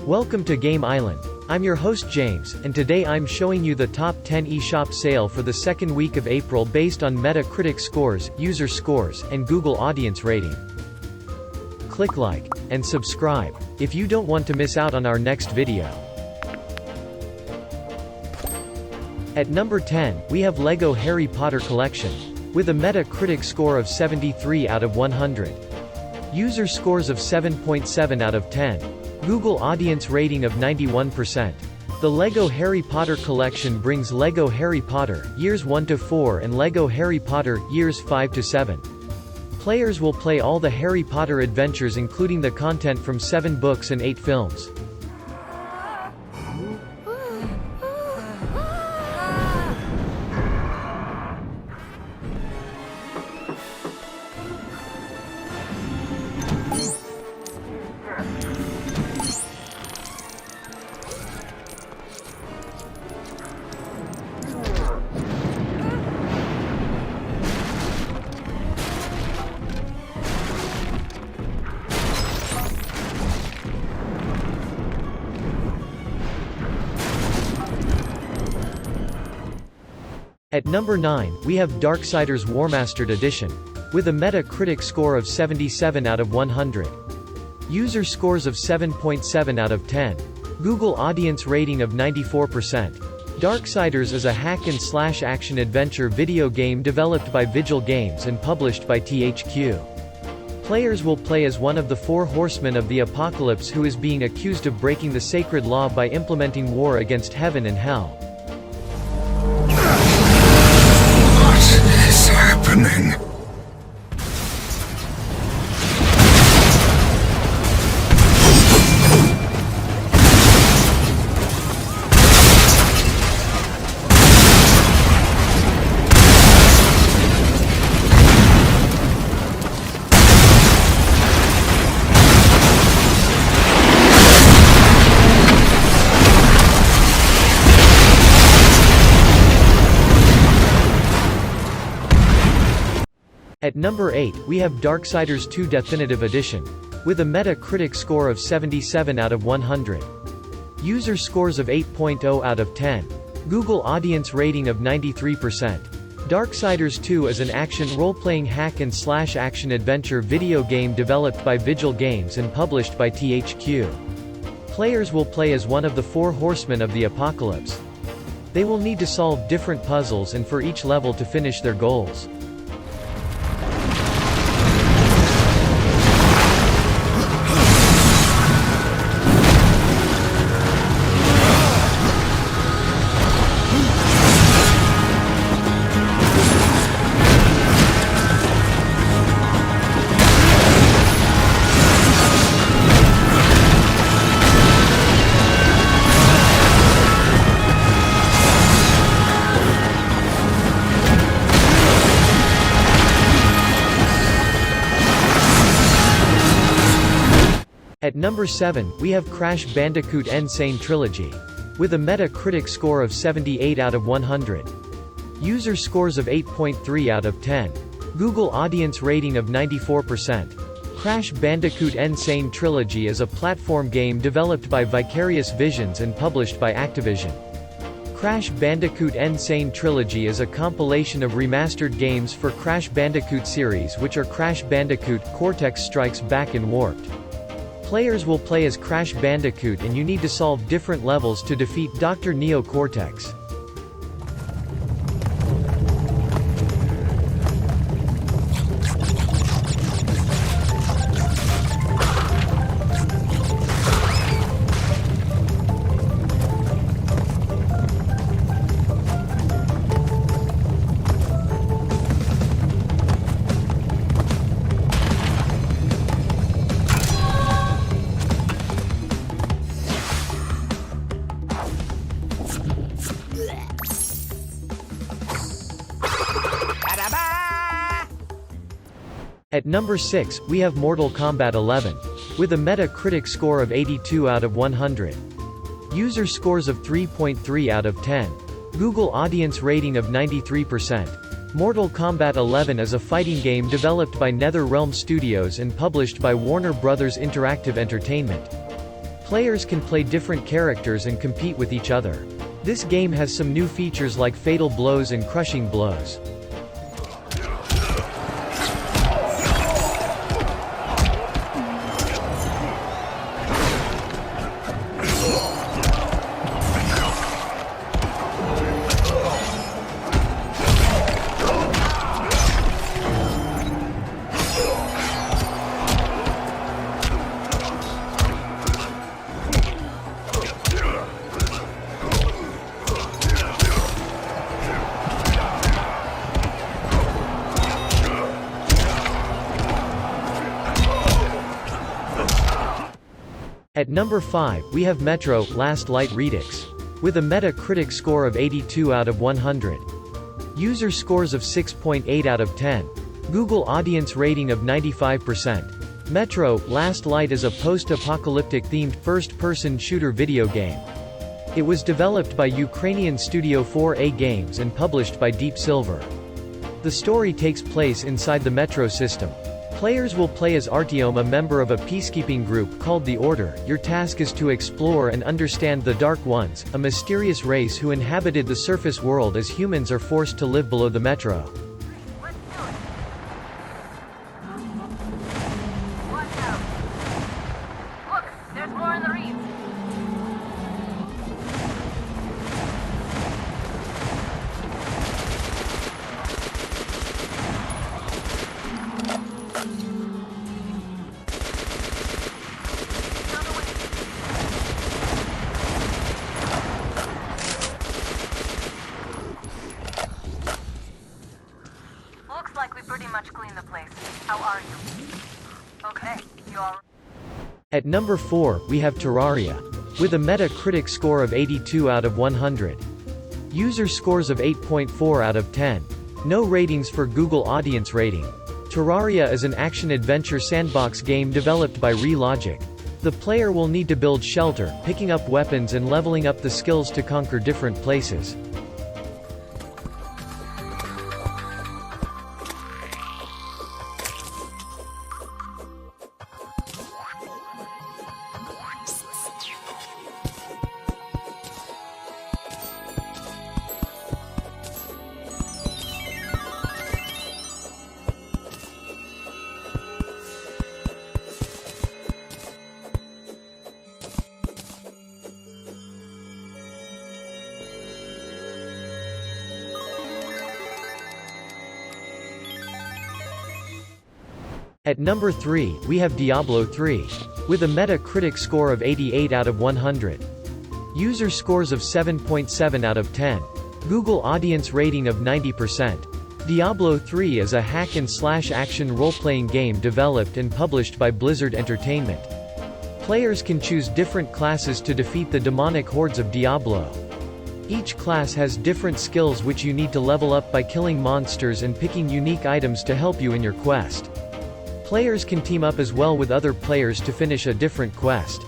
Welcome to Game Island. I'm your host James, and today I'm showing you the top 10 eShop sale for the second week of April based on Metacritic scores, user scores, and Google audience rating. Click like and subscribe if you don't want to miss out on our next video. At number 10, we have LEGO Harry Potter Collection. With a Metacritic score of 73 out of 100. User scores of 7.7 out of 10. Google audience rating of 91%. The LEGO Harry Potter Collection brings LEGO Harry Potter, years 1 to 4 and LEGO Harry Potter, years 5 to 7. Players will play all the Harry Potter adventures including the content from 7 books and 8 films. At number 9, we have Darksiders Warmastered Edition. With a Metacritic score of 77 out of 100. User scores of 7.7 out of 10. Google audience rating of 94%. Darksiders is a hack-and-slash action-adventure video game developed by Vigil Games and published by THQ. Players will play as one of the 4 horsemen of the apocalypse who is being accused of breaking the sacred law by implementing war against heaven and hell. Happening. At number 8, we have Darksiders 2 Deathinitive Edition. With a Metacritic score of 77 out of 100. User scores of 8.0 out of 10. Google audience rating of 93%. Darksiders 2 is an action role-playing hack-and-slash action-adventure video game developed by Vigil Games and published by THQ. Players will play as one of the 4 horsemen of the apocalypse. They will need to solve different puzzles and for each level to finish their goals. At number 7, we have Crash Bandicoot Sane Trilogy. With a Metacritic score of 78 out of 100. User scores of 8.3 out of 10. Google audience rating of 94%. Crash Bandicoot Sane Trilogy is a platform game developed by Vicarious Visions and published by Activision. Crash Bandicoot Sane Trilogy is a compilation of remastered games for Crash Bandicoot series which are Crash Bandicoot, Cortex Strikes Back and Warped. Players will play as Crash Bandicoot and you need to solve different levels to defeat Dr. Neo Cortex. At number 6, we have Mortal Kombat 11. With a Metacritic score of 82 out of 100. User scores of 3.3 out of 10. Google audience rating of 93%. Mortal Kombat 11 is a fighting game developed by NetherRealm Studios and published by Warner Bros. Interactive Entertainment. Players can play different characters and compete with each other. This game has some new features like fatal blows and crushing blows. At number 5, we have Metro Last Light Redux. With a Metacritic score of 82 out of 100. User scores of 6.8 out of 10. Google audience rating of 95%. Metro Last Light is a post-apocalyptic themed first-person shooter video game. It was developed by Ukrainian studio 4A Games and published by Deep Silver. The story takes place inside the Metro system. Players will play as Artyom, a member of a peacekeeping group called the Order. Your task is to explore and understand the Dark Ones, a mysterious race who inhabited the surface world as humans are forced to live below the Metro. At number 4, we have Terraria. With a Metacritic score of 82 out of 100. User scores of 8.4 out of 10. No ratings for Google audience rating. Terraria is an action-adventure sandbox game developed by Relogic. The player will need to build shelter, picking up weapons and leveling up the skills to conquer different places. At number 3, we have Diablo III. With a Metacritic score of 88 out of 100. User scores of 7.7 out of 10. Google audience rating of 90%. Diablo III is a hack-and-slash action role-playing game developed and published by Blizzard Entertainment. Players can choose different classes to defeat the demonic hordes of Diablo. Each class has different skills which you need to level up by killing monsters and picking unique items to help you in your quest. Players can team up as well with other players to finish a different quest.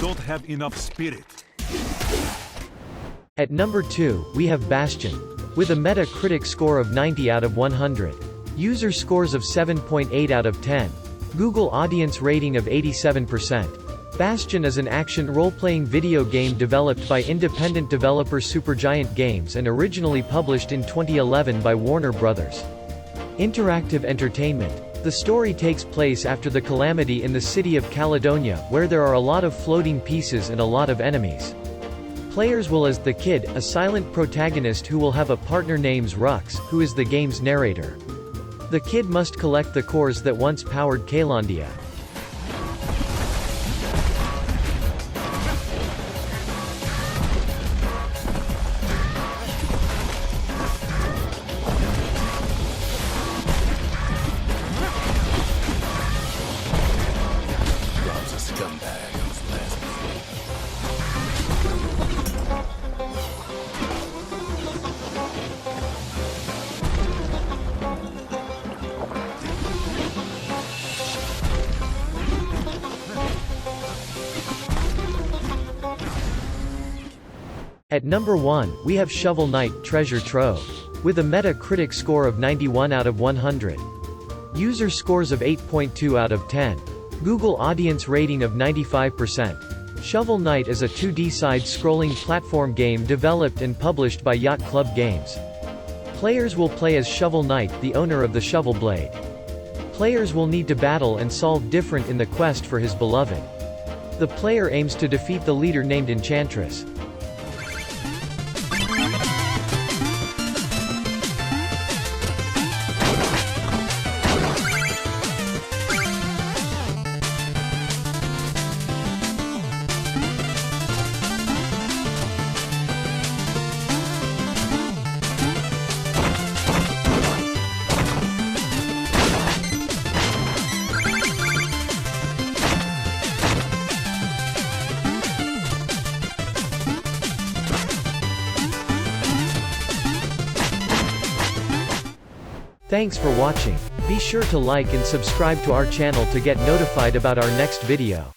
Don't have enough spirit. At number 2, we have Bastion. With a Metacritic score of 90 out of 100. User scores of 7.8 out of 10. Google audience rating of 87%. Bastion is an action role-playing video game developed by independent developer Supergiant Games and originally published in 2011 by Warner Bros. Interactive Entertainment. The story takes place after the calamity in the city of Caledonia, where there are a lot of floating pieces and a lot of enemies. Players will as the Kid, a silent protagonist who will have a partner named Rux, who is the game's narrator. The Kid must collect the cores that once powered Calandia. At number 1, we have Shovel Knight Treasure Trove. With a Metacritic score of 91 out of 100. User scores of 8.2 out of 10. Google audience rating of 95%. Shovel Knight is a 2D side-scrolling platform game developed and published by Yacht Club Games. Players will play as Shovel Knight, the owner of the shovel blade. Players will need to battle and solve different in the quest for his beloved. The player aims to defeat the leader named Enchantress. Thanks for watching. Be sure to like and subscribe to our channel to get notified about our next video.